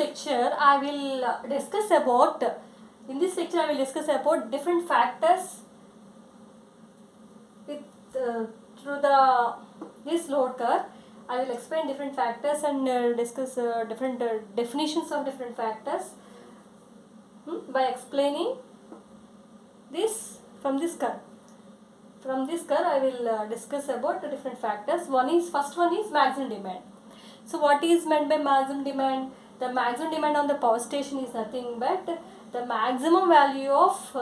lecture I will discuss about different factors with through this load curve. I will explain different factors and discuss different definitions of different factors by explaining this from this curve. From this curve I will discuss about the different factors. First one is maximum demand. So what is meant by maximum demand? The maximum demand on the power station is nothing but the maximum value of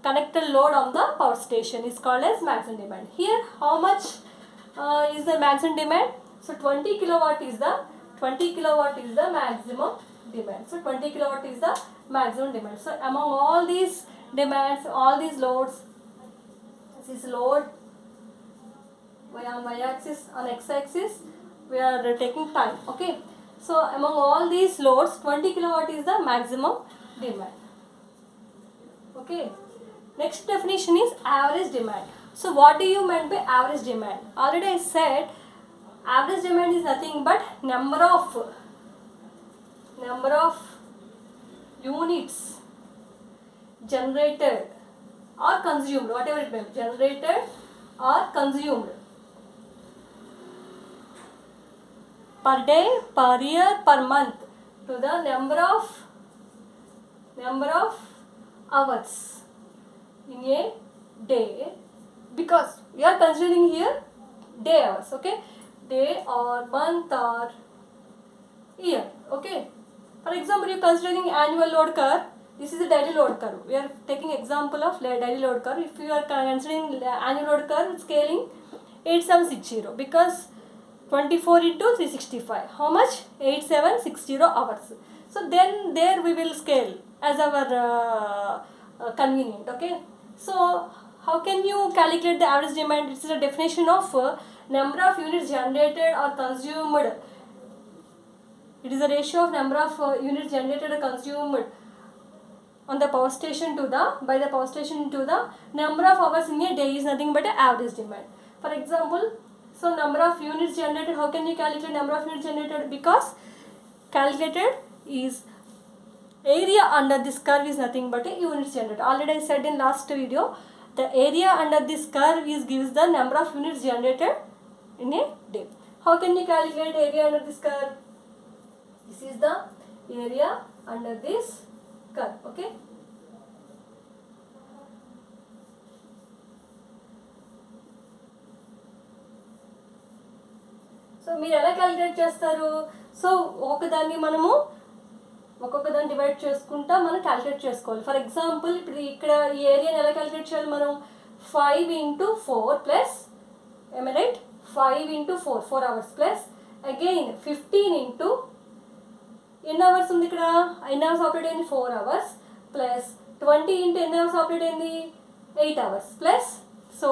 connected load on the power station is called as maximum demand. Here how much is the maximum demand? So 20 kilowatt is the maximum demand. So 20 kilowatt is the maximum demand. So among all these demands, all these loads, this is load on y-axis, on x-axis we are taking time. Okay, so among all these loads 20 kilowatt is the maximum demand. Okay, next definition is average demand. So what do you mean by average demand? Already I said average demand is nothing but number of units generated or consumed, whatever it may be, generated or consumed per day, per year, per month to the number of hours in a day, because we are considering here day hours. Okay, day or month or year. Okay, for example, you are considering annual load curve. This is a daily load curve. We are taking example of daily load curve. If you are considering the annual load curve scaling 8760, because 24 into 365, how much? 8760 hours. So then there we will scale as our convenient. Okay, so how can you calculate the average demand? It is a definition of number of units generated or consumed. It is a ratio of number of units generated or consumed on the power station to the number of hours in a day is nothing but an average demand. For example, so number of units generated, how can you calculate number of units generated? Because calculated is area under this curve is nothing but a units generated. Already I said in last video, the area under this curve gives the number of units generated in a day. How can you calculate area under this curve? This is the area under this curve. Okay, so మీరు ఎలా calculate చేస్తారు? So ఒకదాన్ని మనము ఒక్కొక్కదాన్ని divide చేసుకుంటా మనం calculate చేసుకోవాలి. For example ఇప్పుడు ఇక్కడ ఈ ఏరియాని ఎలా క్యాలిక్యులేట్ చేయాలి మనం? 5 into 4 plus, am I right? 5 into 4 hours plus again 15 into ఎన్ని అవర్స్ ఉంది ఇక్కడ? ఎన్ని అవర్స్ ఆపరేట్ అయింది? 4 hours ప్లస్ 20 into ఎన్ని అవర్స్ ఆపరేట్ అయింది? 8 hours ప్లస్, సో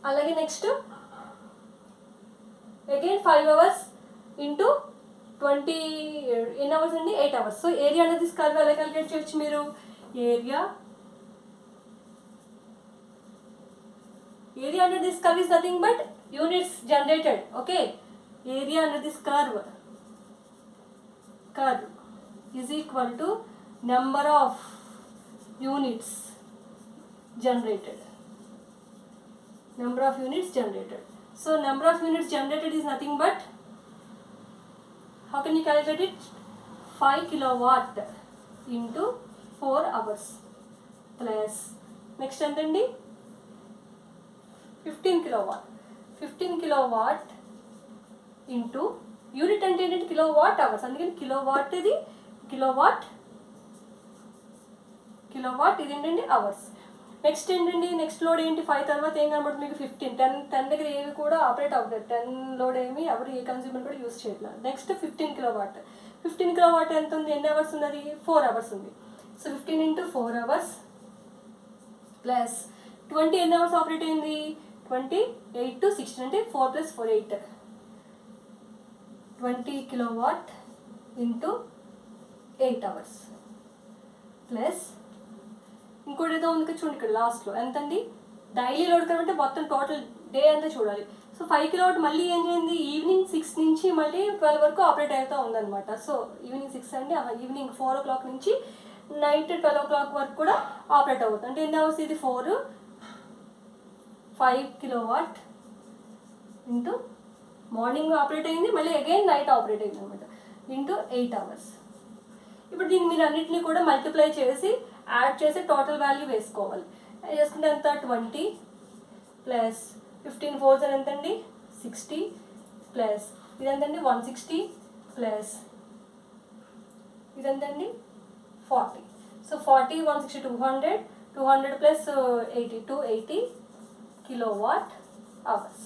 అలాగే నెక్స్ట్ అగైన్ 5 hours into 20 ఎన్ని అవర్స్ అండి? 8 hours. సో ఏరియా అనేది దిస్ కర్వ్ ఎలా క్యాలిక్యులేట్ చేయొచ్చు మీరు? Area under this curve is nothing but units generated. Okay, area under this curve is equal to number of units generated. So number of units generated is nothing but, how can you calculate it? 5 kilowatt into 4 hours plus next entandi 15 kilowatt into unit అంటే ఏంటంటే kilowatt hours, అందుకని kilowatt ఇది kilowatt ఇది ఏంటండి hours. Next ఏంటండి, next load ఏంటి? 5 తర్వాత ఏం కనబడుతుంది మీకు? 15. 10 దగ్గర ఏవి కూడా ఆపరేట్ అవ్వలేదు. 10 లోడ్ ఏమి ఎవరు ఏ కన్స్యూమర్ కూడా యూజ్ చేయట్లేదు. నెక్స్ట్ 15 కిలోవాట్ ఎంత ఉంది? ఎన్ని అవర్స్ ఉంది అది? 4 hours ఉంది. సో 15 into 4 hours ప్లస్ 20 ఎన్ని అవర్స్ ఆపరేట్ అయింది? 20 8 to 16 అంటే 4 plus 4 8. 20 kilowatt into 8 hours plus ఇంకోటి ఏదో ఉంది చూడండి ఇక్కడ లాస్ట్లో ఎంత అండి? డైలీ లోడ్ కనుక మొత్తం టోటల్ డే అంతా చూడాలి. సో 5 కిలోవాట్ మళ్ళీ ఏం చేయండి, ఈవినింగ్ 6 నుంచి మళ్ళీ 12 వరకు ఆపరేట్ అవుతూ ఉందన్నమాట. సో ఈవినింగ్ 6 అంటే ఈవినింగ్ 4 o'clock నుంచి నైట్ 12 o'clock వరకు కూడా ఆపరేట్ అవుతుంది. అంటే ఎన్ని అవర్స్ ఇది, 5 కిలోవాట్ ఇంటూ మార్నింగ్ ఆపరేట్ అయింది, మళ్ళీ అగైన్ నైట్ ఆపరేట్ అయింది అనమాట, ఇంటూ 8 hours. ఇప్పుడు దీన్ని మీరు అన్నింటినీ కూడా మల్టిప్లై చేసి యాడ్ చేసి టోటల్ వాల్యూ వేసుకోవాలి. వేసుకుంటే ఎంత, 20 ప్లస్ 15 4s ఎంతండి 60 ప్లస్ ఇదంతండి 160 ప్లస్ ఇదంతండి 40. So 40 160 200 200 plus 80 280 kilowatt hours.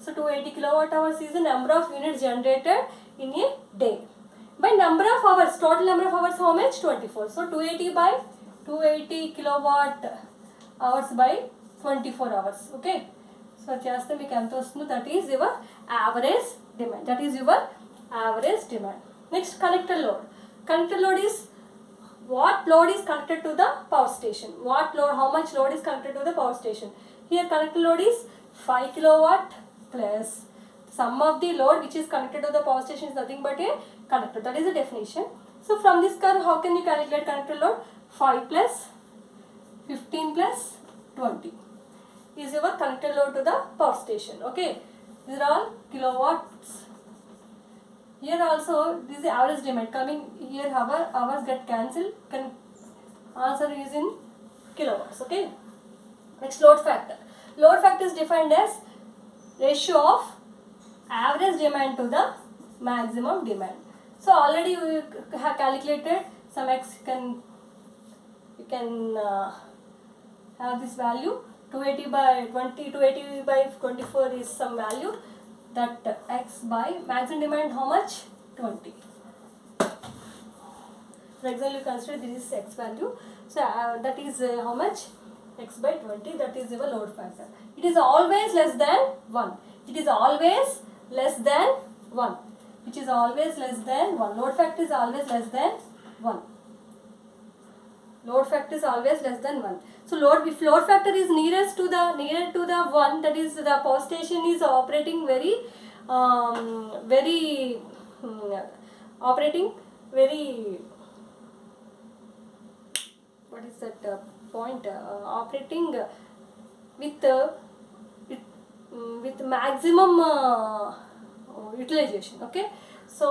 So 280 kilowatt hours is the number of units generated in a day. By number of hours, total number of hours how much, 24. So 280 kilowatt hours by 24 hours. Okay, so just we can that is your average demand. Next, connector load is what load is connected to the power station. How much load is connected to the power station. Here connector load is 5 kilowatt plus sum of the load which is connected to the power station is nothing but a connector. That is the definition. So from this curve, how can you calculate connector load? 5 plus 15 plus 20 is your connector load to the power station. Okay, these are all kilowatts. Here also this is the average demand coming here. Hours get cancelled. Can answer is in kilowatts. Okay. Next, load factor. Load factor is defined as ratio of average demand to the maximum demand. So already we have calculated some x. You can have this value 280 by 20, 280 by 24 is some value, that x by maximum demand how much, 20. For example, you consider this is x value, so that is how much, x by 20, that is your load factor. It is always less than 1. It is always less than 1. Which is always less than 1. Load factor is always less than 1. Load factor is always less than 1. So if load factor is nearer to the 1, that is the power station is operating what is that point, operating with maximum utilization. Okay, so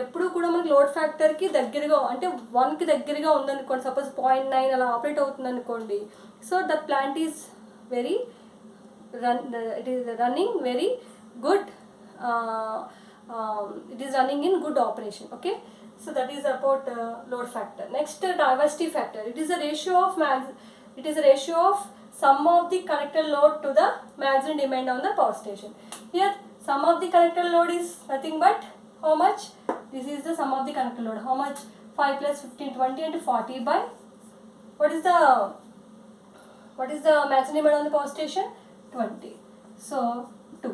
ఎప్పుడు కూడా మనకి load ఫ్యాక్టర్కి దగ్గరగా అంటే 1కి దగ్గరగా ఉందనుకోండి, suppose 0.9 అలా operate అవుతుంది అనుకోండి. So the plant is very it is running very good, it is running in good operation. Okay, so that is about load factor. Next, diversity factor. It is a ratio of sum of the connected load to the maximum demand on the power station. Here sum of the connected load is nothing but how much, this is the sum of the connected load, how much, 5 plus 15 20 and 40 by what is the maximum demand on the power station, 20. So 2.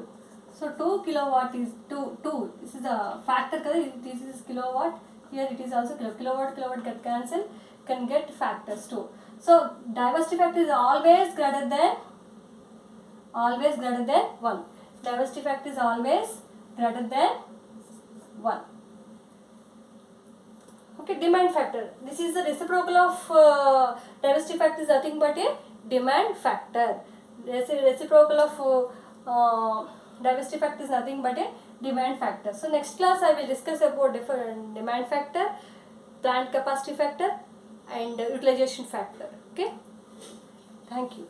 So 2 kilowatt is 2. This is the factor. This is kilowatt. Here it is also kilowatt get cancelled. Can get factors too. So diversity factor is always greater than 1. Diversity factor is always greater than 1. Okay, demand factor. This is the reciprocal of diversity factor is nothing but a demand factor. Reciprocal of diversity factor is nothing but a demand factor. So next class I will discuss about different demand factor, plant capacity factor and utilization factor. Okay, thank you.